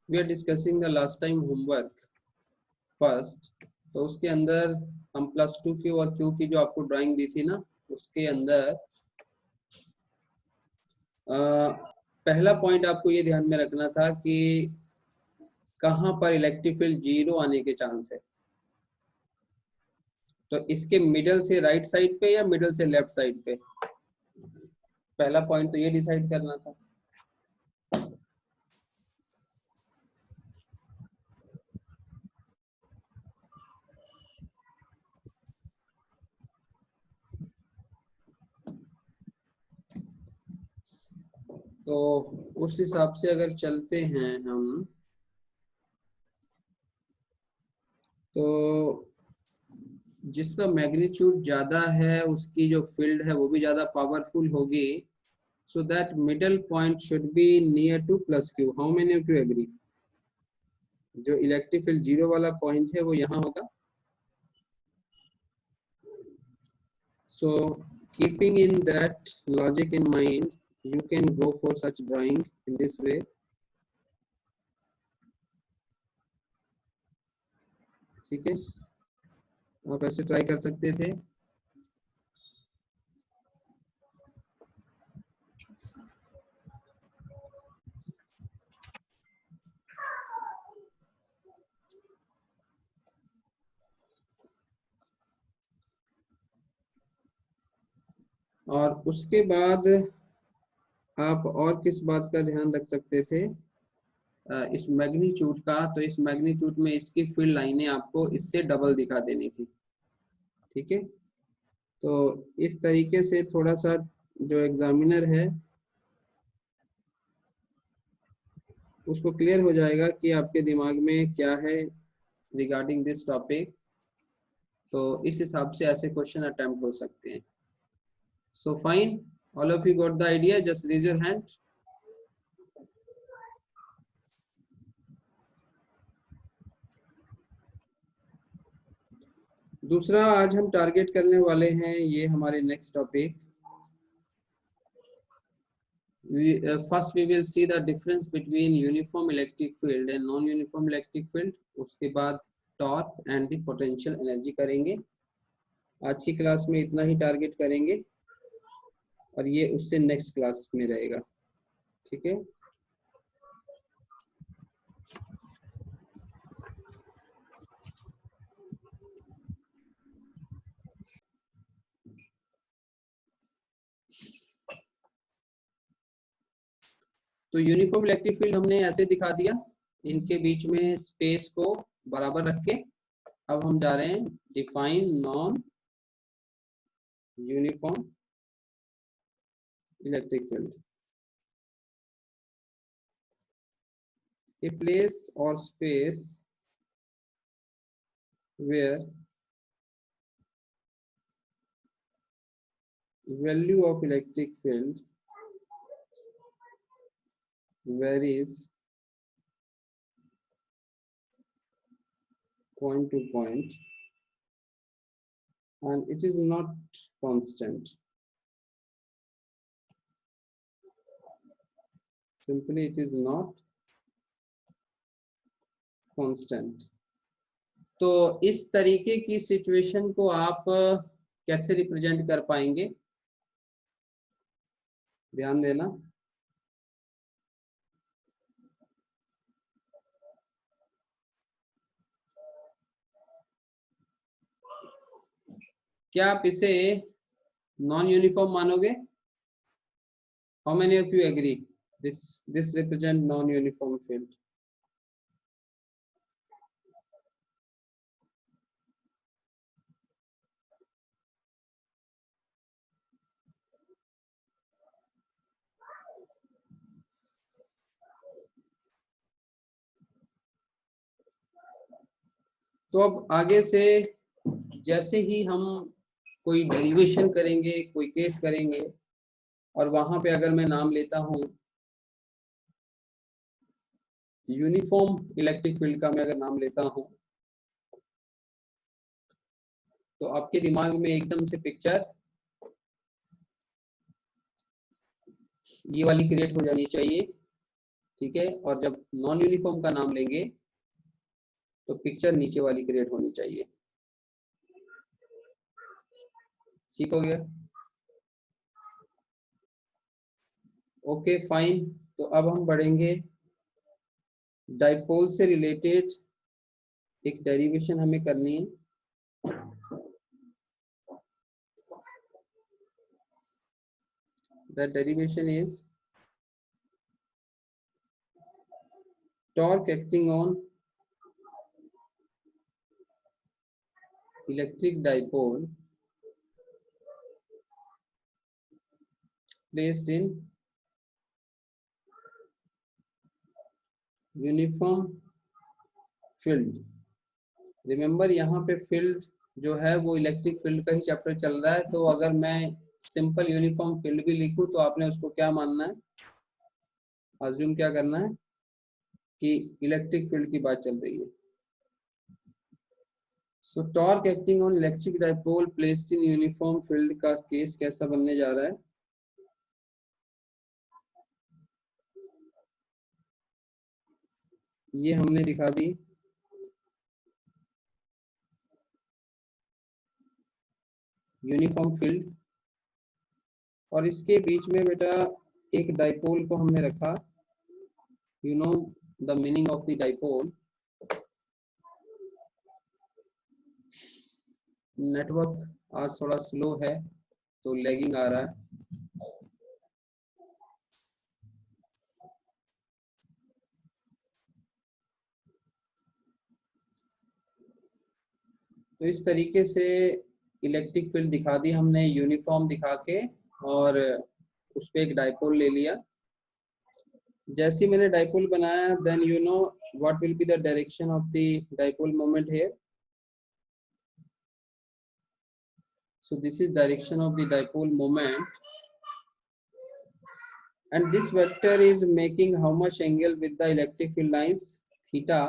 We are discussing the last time homework first. तो उसके अंदर हम +2 क्यू और क्यू की जो आपको ड्राइंग दी थी ना, उसके अंदर पहला पॉइंट आपको ये ध्यान में रखना था कि कहाँ पर इलेक्ट्रिक फील्ड 0 आने के चांस है। तो इसके मिडल से राइट साइड पे या मिडल से लेफ्ट साइड पे, पहला पॉइंट तो ये डिसाइड करना था। तो उस हिसाब से अगर चलते हैं हम, तो जिसका मैग्नीट्यूड ज्यादा है उसकी जो फील्ड है वो भी ज्यादा पावरफुल होगी। So that middle point should be near to +q। How many of you agree? जो इलेक्ट्रिक फील्ड 0 वाला पॉइंट है वो यहाँ होगा। So keeping in that logic in mind, you can go for such drawing in this way. ठीक है, आप ऐसे ट्राई कर सकते थे। और उसके बाद आप और किस बात का ध्यान रख सकते थे? इस मैग्नीट्यूड का। तो इस मैग्नीट्यूड में इसकी फील्ड लाइनें आपको इससे डबल दिखा देनी थी। ठीक है, तो इस तरीके से थोड़ा सा जो एग्जामिनर है उसको क्लियर हो जाएगा कि आपके दिमाग में क्या है रिगार्डिंग दिस टॉपिक। तो इस हिसाब से ऐसे क्वेश्चन अटेम्प्ट हो सकते हैं। So fine, all of you got the idea, just raise your hand. दूसरा आज हम टारगेट करने वाले हैं ये हमारे next topic. First we will see the difference between uniform electric field and non uniform electric field। उसके बाद torque and the potential energy करेंगे। आज की क्लास में इतना ही टारगेट करेंगे और ये उससे नेक्स्ट क्लास में रहेगा। ठीक है, तो यूनिफॉर्म इलेक्ट्रिक फील्ड हमने ऐसे दिखा दिया, इनके बीच में स्पेस को बराबर रख के। अब हम जा रहे हैं define non uniform electric field. A place or space where value of electric field varies point to point and it is not constant. Simply it is not constant. तो इस तरीके की सिचुएशन को आप कैसे रिप्रेजेंट कर पाएंगे? ध्यान देना। क्या आप इसे नॉन यूनिफॉर्म मानोगे? How many of you agree this represent non uniform field? तो अब आगे से जैसे ही हम कोई डेरिवेशन करेंगे, कोई केस करेंगे और वहां पे अगर मैं नाम लेता हूं यूनिफॉर्म इलेक्ट्रिक फील्ड का, मैं अगर नाम लेता हूं तो आपके दिमाग में एकदम से पिक्चर ये वाली क्रिएट हो जानी चाहिए ठीक है, और जब नॉन यूनिफॉर्म का नाम लेंगे तो पिक्चर नीचे वाली क्रिएट होनी चाहिए। ठीक हो गया? Okay fine. तो अब हम बढ़ेंगे डाइपोल से रिलेटेड एक डेरिवेशन हमें करनी है। The derivation is torque acting on electric dipole placed in uniform field. Remember यहाँ पे फील्ड जो है वो इलेक्ट्रिक फील्ड का ही चैप्टर चल रहा है, तो अगर मैं सिंपल यूनिफॉर्म फील्ड भी लिखूं तो आपने उसको क्या मानना है, अज्यूम क्या करना है कि इलेक्ट्रिक फील्ड की बात चल रही है। सो torque acting on electric dipole placed in uniform field का केस कैसा बनने जा रहा है? ये हमने दिखा दी यूनिफॉर्म फील्ड, और इसके बीच में बेटा एक डाइपोल को हमने रखा। You know the meaning of the dipole. Network आज थोड़ा स्लो है तो लैगिंग आ रहा है। तो इस तरीके से इलेक्ट्रिक फील्ड दिखा दी हमने यूनिफॉर्म दिखा के, और उस पे एक डाइपोल ले लिया। जैसे ही मैंने डाइपोल बनाया, then you know what will be the direction of the dipole moment here. So this is direction of the dipole moment, and this vector is making how much angle with the electric field lines? Theta.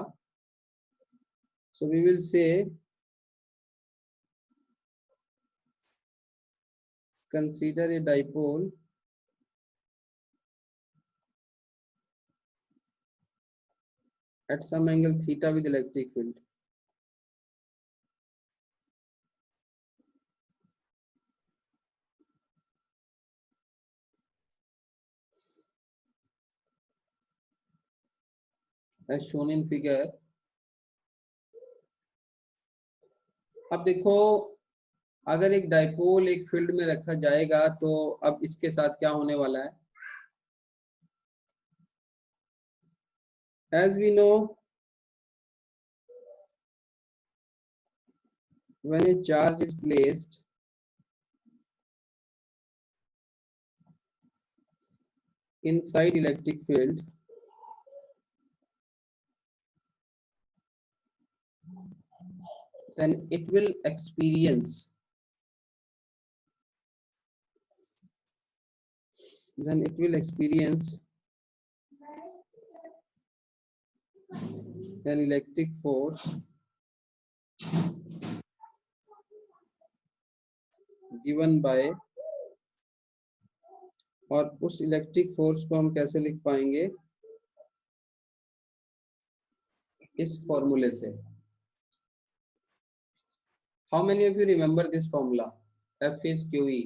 So we will say consider a dipole at some angle theta with electric field. As shown in figure. अब देखो, अगर एक dipole एक field में रखा जाएगा तो अब इसके साथ क्या होने वाला है? As we know, when a charge is placed inside electric field, then it will experience an electric force given by, और उस इलेक्ट्रिक फोर्स को हम कैसे लिख पाएंगे? इस फॉर्मूले से। How many of you remember this formula? F is QE।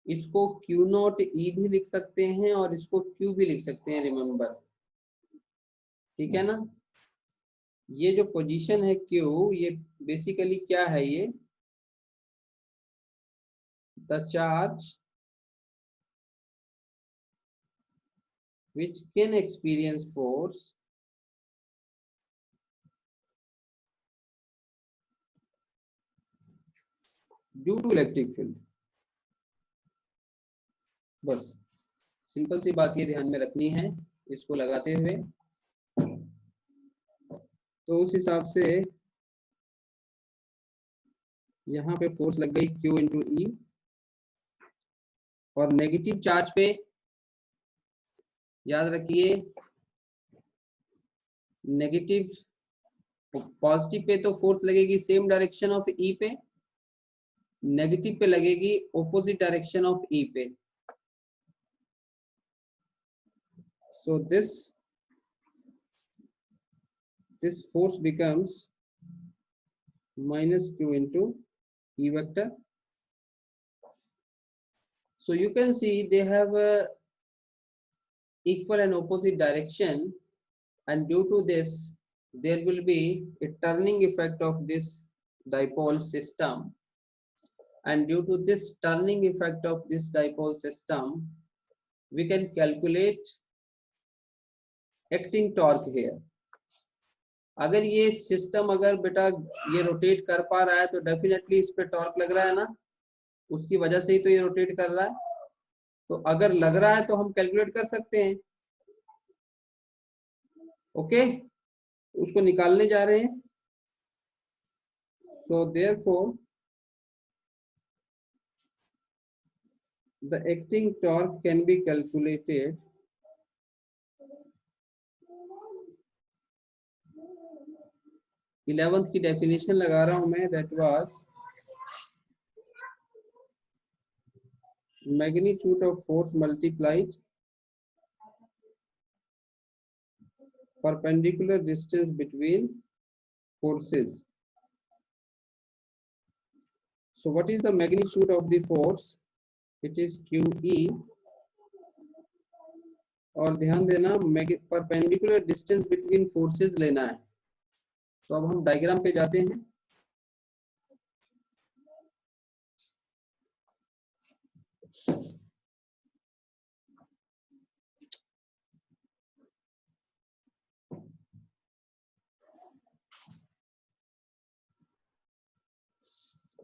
इसको Q नॉट E भी लिख सकते हैं और इसको Q भी लिख सकते हैं, रिमेंबर। ठीक है ना? ये जो पोजीशन है Q, ये बेसिकली क्या है? ये the charge which can experience force due to electric field। बस सिंपल सी बात ये ध्यान में रखनी है इसको लगाते हुए। तो उस हिसाब से यहाँ पे फोर्स लग गई Q इंटू E, और नेगेटिव चार्ज पे याद रखिए, नेगेटिव पॉजिटिव पे तो फोर्स लगेगी सेम डायरेक्शन ऑफ E पे, नेगेटिव पे लगेगी ऑपोजिट डायरेक्शन ऑफ E पे। So this force becomes minus q into E vector. So you can see they have a equal and opposite direction, and due to this there will be a turning effect of this dipole system, and due to this turning effect of this dipole system we can calculate acting torque here. अगर ये system अगर बेटा ये rotate कर पा रहा है तो डेफिनेटली इस पे टॉर्क लग रहा है ना, उसकी वजह से ही तो ये रोटेट कर रहा है। तो अगर लग रहा है तो हम कैलकुलेट कर सकते हैं। ओके, उसको निकालने जा रहे हैं। So therefore the acting torque can be calculated eleventh की डेफिनेशन लगा रहा हूं मैं, that was magnitude of force multiplied perpendicular distance between forces. So what is the magnitude of the force? It is QE, और ध्यान देना perpendicular distance between forces लेना है। तो अब हम डायग्राम पे जाते हैं।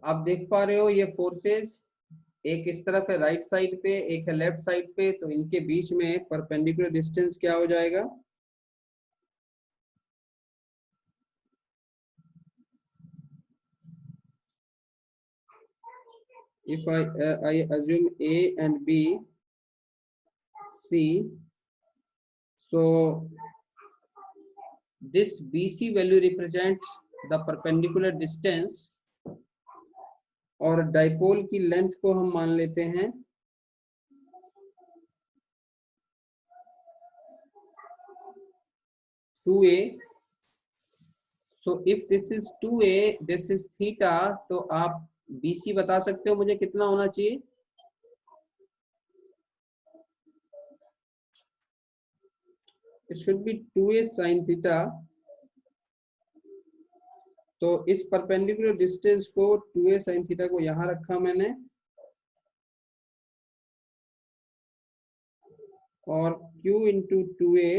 आप देख पा रहे हो ये फोर्सेस एक इस तरफ है राइट साइड पे, एक है लेफ्ट साइड पे, तो इनके बीच में परपेंडिकुलर डिस्टेंस क्या हो जाएगा? If I assume A and B, C, so this BC value represents the perpendicular distance, और डाइपोल की लेंथ को हम मान लेते हैं two a. So if this is 2a, this is theta, तो आप BC बता सकते हो मुझे कितना होना चाहिए? It should be 2a sin theta. तो इस परपेंडिकुलर डिस्टेंस को 2a sin थीटा को यहां रखा मैंने, और Q into 2a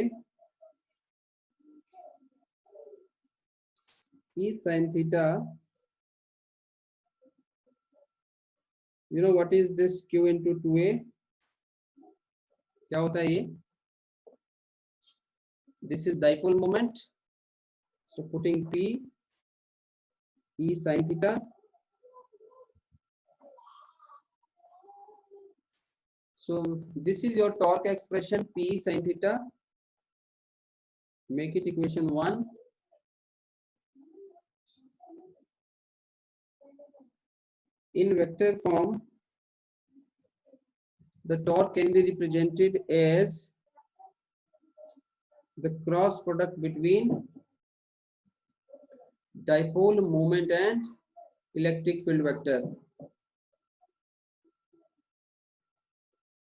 E sin theta, you know what is this Q into 2a? क्या होता है ये? This is dipole moment, so putting P E sin theta, so this is your torque expression P E sin theta. Make it equation 1. In vector form, the torque can be represented as the cross product between dipole moment and electric field vector.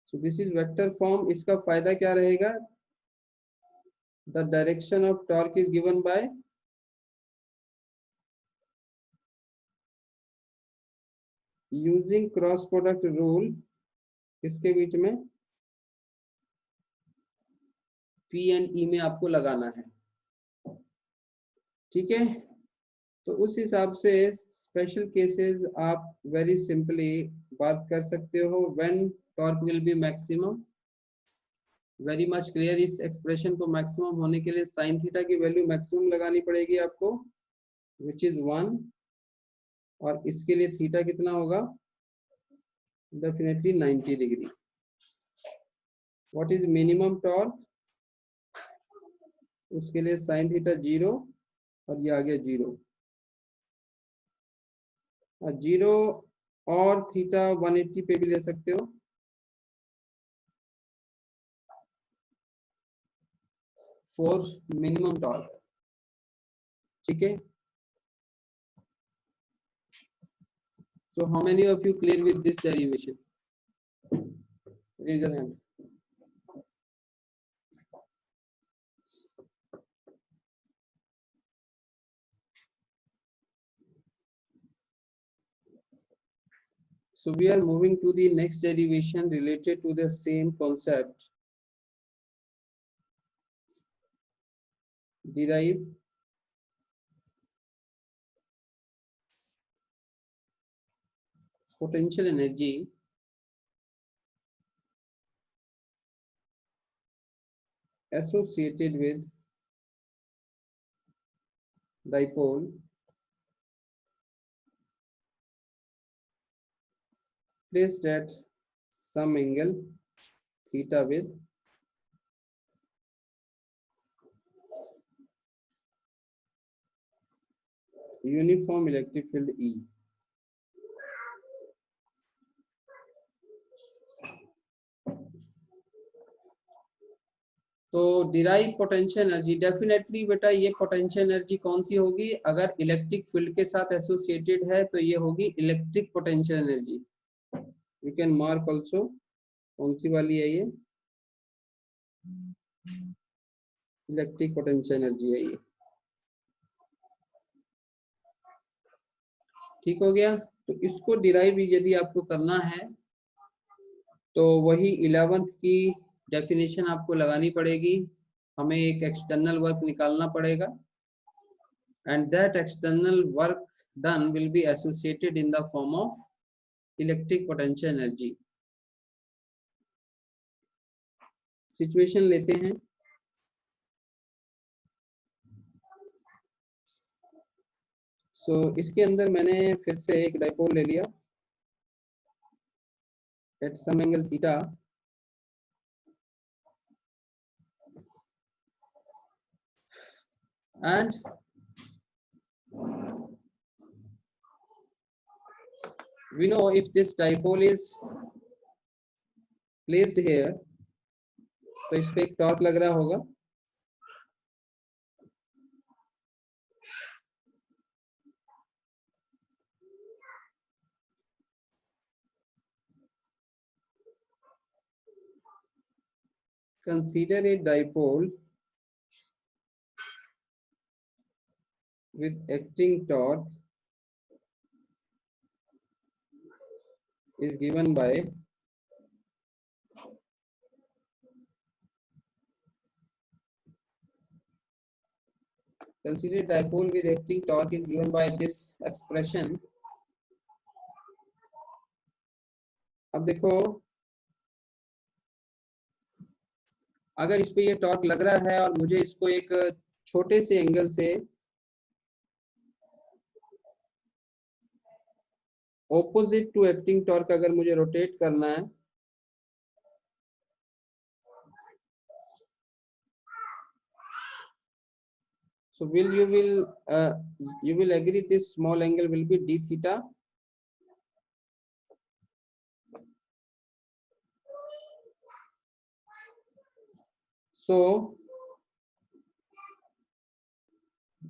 So this is vector form. इसका फायदा क्या रहेगा? The direction of torque is given by using cross product rule. किसके बीच में? P and E में आपको लगाना है, ठीक है? तो उस हिसाब से स्पेशल केसेस आप वेरी सिंपली बात कर सकते हो। When torque will be maximum, very much clear. इस एक्सप्रेशन को मैक्सिमम होने के लिए साइन थीटा की वैल्यू मैक्सिमम लगानी पड़ेगी आपको, विच इज 1, और इसके लिए थीटा कितना होगा? Definitely 90 degree. What is minimum torque? उसके लिए साइन थीटा 0, और ये आ गया 0, 0 और थीटा 180 पे भी ले सकते हो। for minimum torque. ठीक है, so how many of you clear with this derivation? Raise your hand. So we are moving to the next derivation related to the same concept. Derive potential energy associated with dipole placed at some angle theta with uniform electric field E. तो derive potential energy, definitely बेटा ये potential energy कौन सी होगी, अगर electric field के साथ associated है तो ये होगी electric potential energy. You can mark also, कौन सी वाली है ये, इलेक्ट्रिक पोटेंशियल एनर्जी है ये. ठीक हो गया. तो इसको डिराइव यदि आपको करना है तो वही 11th की डेफिनेशन आपको लगानी पड़ेगी. हमें एक एक्सटर्नल वर्क निकालना पड़ेगा and that external work done will be associated in the form of electric potential energy. Situation लेते हैं. इसके अंदर मैंने फिर से एक डाइपोल ले लिया at some angle theta and we know if this dipole is placed here तो इस पे एक टॉर्क लग रहा होगा. Consider a dipole with acting torque is given by this expression. अब देखो, अगर इस पे ये टॉर्क लग रहा है और मुझे इसको एक छोटे से एंगल से ऑपोजिट टू एक्टिंग टॉर्क अगर मुझे रोटेट करना है so you will agree this small angle will be d theta. So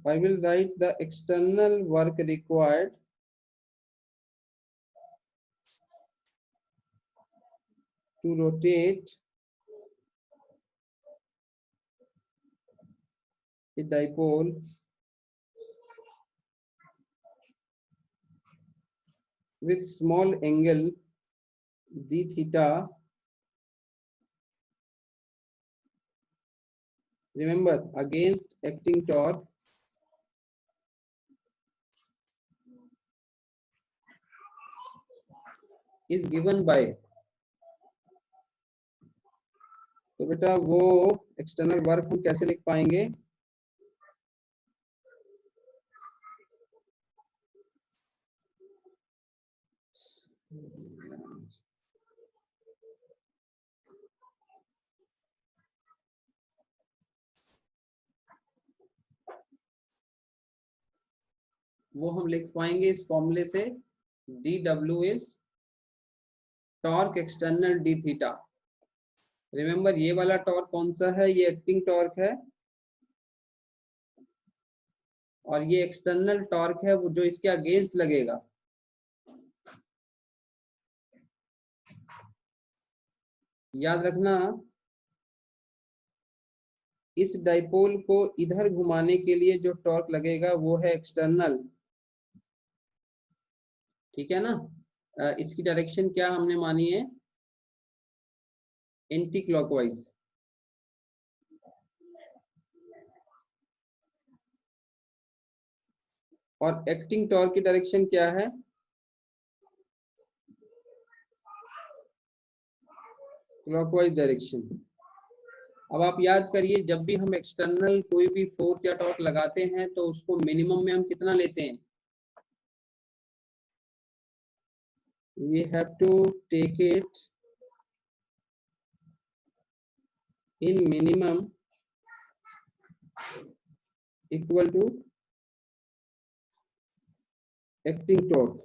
I will write the external work required to rotate a dipole with small angle d theta. Remember, against acting torque is given by. तो बेटा वो external work हम कैसे लिख पाएंगे, वो हम लिख पाएंगे इस फॉर्मूले से, dw is torque external d theta. Remember ये वाला टॉर्क कौन सा है, ये एक्टिंग टॉर्क है और ये एक्सटर्नल टॉर्क है वो जो इसके अगेंस्ट लगेगा। याद रखना इस डाइपोल को इधर घुमाने के लिए जो टॉर्क लगेगा वो है एक्सटर्नल, ठीक है ना। इसकी डायरेक्शन क्या हमने मानी है, एंटी क्लॉकवाइज। और एक्टिंग टॉर्क की डायरेक्शन क्या है, क्लॉकवाइज डायरेक्शन। अब आप याद करिए जब भी हम एक्सटर्नल कोई भी फोर्स या टॉर्क लगाते हैं तो उसको मिनिमम में हम कितना लेते हैं, we have to take it in minimum equal to acting torque।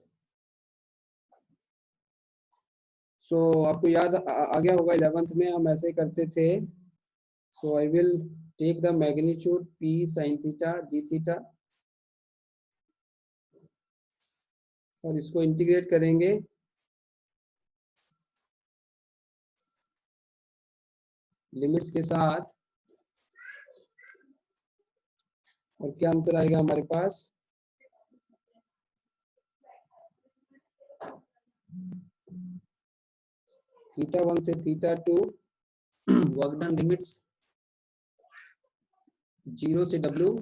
सो आपको याद आ गया होगा 11th में हम ऐसे करते थे। So I will take the magnitude p sin theta d theta और इसको इंटीग्रेट करेंगे लिमिट्स के साथ, और क्या आंसर आएगा हमारे पास, थीटा 1 से थीटा 2, वर्क डन लिमिट्स 0 से W,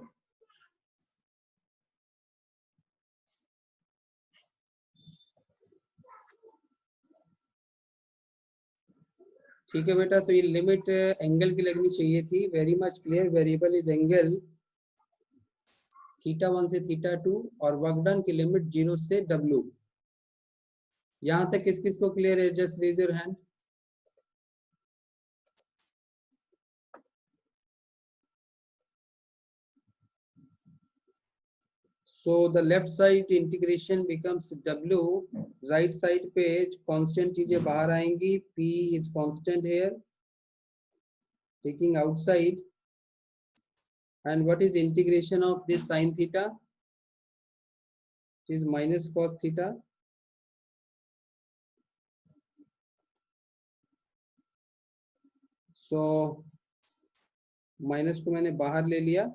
ठीक है बेटा। तो ये लिमिट एंगल की लगनी चाहिए थी। Very much clear, variable is angle, theta 1 से थीटा 2 और वर्क डन की लिमिट 0 से W। यहां तक किस किस को क्लियर है, just raise your hand. So the left side integration becomes W, right side पे constant चीजें बाहर आएंगी, P is constant here, taking outside, and what is integration of this sin theta, it is minus cos theta, so minus को मैंने बाहर ले लिया।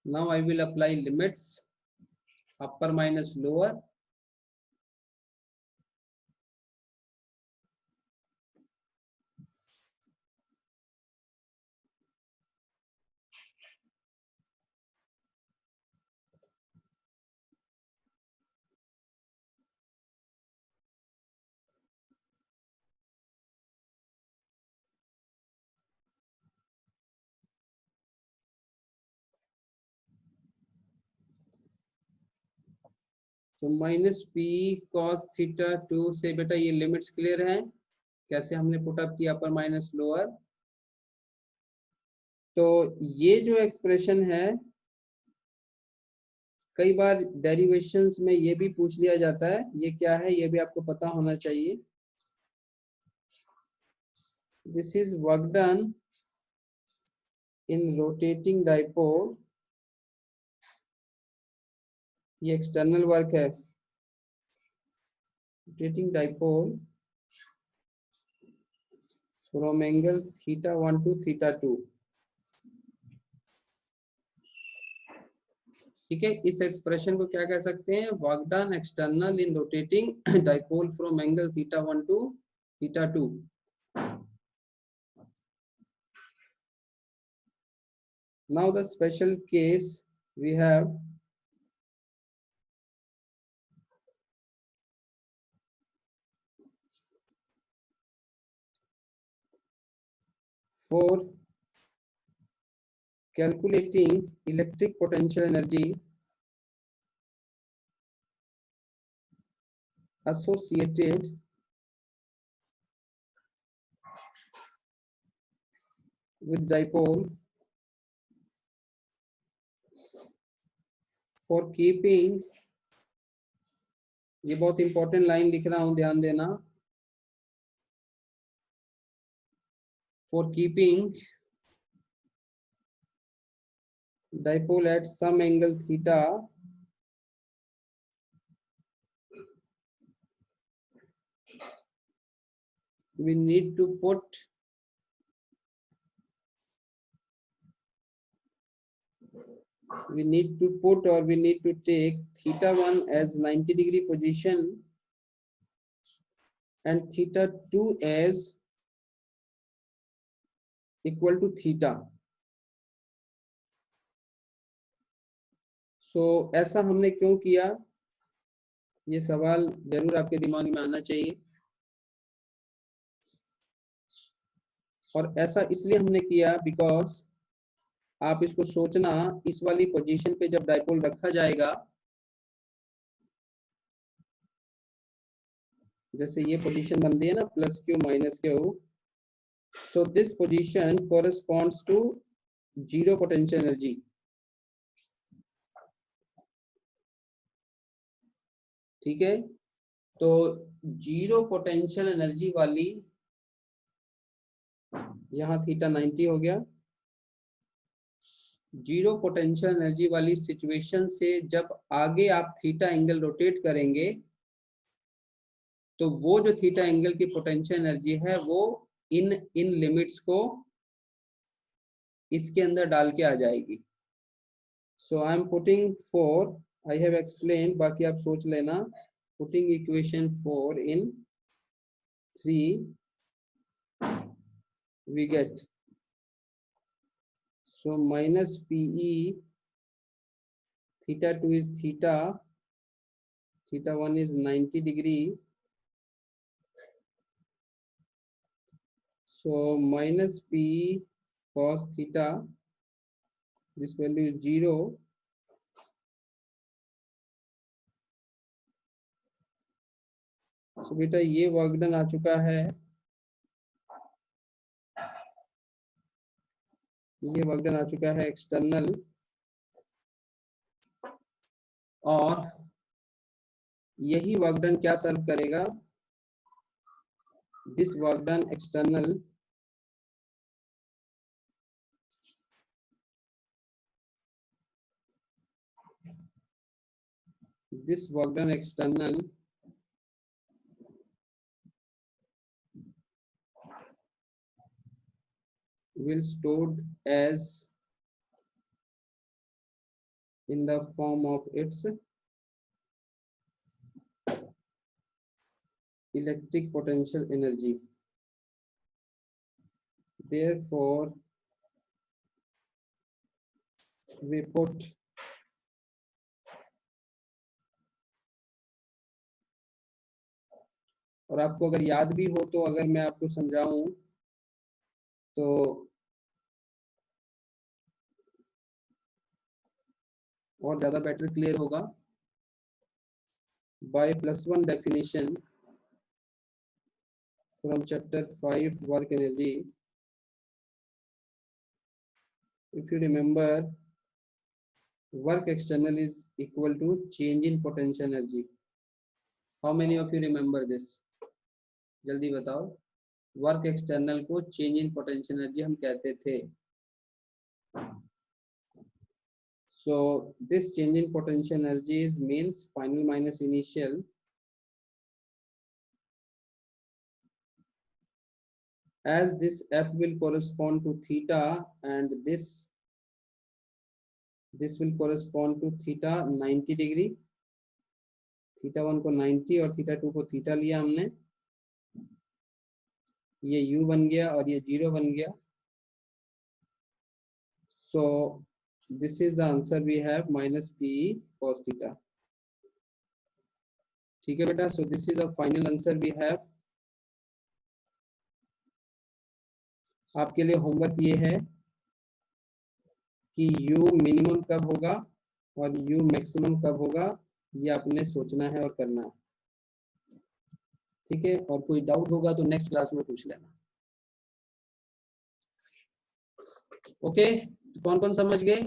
Now I will apply limits, upper minus lower, so minus P cos theta 2 से बेटा ये limits clear हैं, कैसे हमने पुट अप किया अपर माइनस लोअर। तो ये जो एक्सप्रेशन है कई बार डेरिवेशंस में ये भी पूछ लिया जाता है, ये क्या है ये भी आपको पता होना चाहिए। This is work done in rotating dipole, ये एक्सटर्नल वर्क है, rotating dipole from angle theta 1 two theta 2, ठीक है। इस एक्सप्रेशन को क्या कह सकते हैं, work done external in rotating dipole from angle theta 1 two theta 2। Now the special case we have for calculating electric potential energy associated with dipole for keeping, ये बहुत इंपॉर्टेंट लाइन लिख रहा हूं ध्यान देना, for keeping dipole at some angle theta we need to put or we need to take theta 1 as 90-degree position and theta 2 as equal to theta. So ऐसा हमने क्यों किया, ये सवाल जरूर आपके दिमाग में आना चाहिए। और ऐसा इसलिए हमने किया बिकॉज आप इसको सोचना, इस वाली पोजीशन पे जब डाइपोल रखा जाएगा, जैसे ये पोजीशन बन रही है ना plus Q minus Q, so this position corresponds to zero potential energy. ठीक है, तो जीरो पोटेंशियल एनर्जी वाली, यहाँ थीटा 90 हो गया, जीरो पोटेंशियल एनर्जी वाली सिचुएशन से जब आगे आप थीटा एंगल रोटेट करेंगे तो वो जो थीटा एंगल की पोटेंशियल एनर्जी है वो इन लिमिट्स को इसके अंदर डाल के आ जाएगी। So I am putting 4, I have explain, बाकी आप सोच लेना। Putting equation 4 in 3 we get so minus PE theta 2 is theta 1 is 90 degree, so minus PE cos theta, this value is 0, so बेटा ये वर्क डन आ चुका है, ये work done आ चुका है एक्सटर्नल, और यही वर्क डन क्या सर्व करेगा, this work done external this work done external will stored as in the form of its electric potential energy. Therefore we put और आपको अगर याद भी हो तो अगर मैं आपको समझाऊं तो और ज्यादा बेटर क्लियर होगा। By +1 definition from chapter 5 work energy, if you remember work external is equal to change in potential energy. How many of you remember this? जल्दी बताओ, वर्क एक्सटर्नल को चेंज इन पोटेंशियल एनर्जी हम कहते थे। So this change in potential energy is means final minus initial, as this F will correspond to theta and this will correspond to theta 90 degree, theta 1 को 90 और theta 2 को theta लिया हमने, ये u बन गया और ये 0 बन गया। So this is the answer we have, minus PE cos theta। ठीक है बेटा, so this is the final answer we have। आपके लिए होमवर्क ये है कि u मिनिमम कब होगा और u मैक्सिमम कब होगा, ये आपने सोचना है और करना है। ठीक है, और कोई डाउट होगा तो नेक्स्ट क्लास में पूछ लेना। ओके, कौन कौन समझ गए?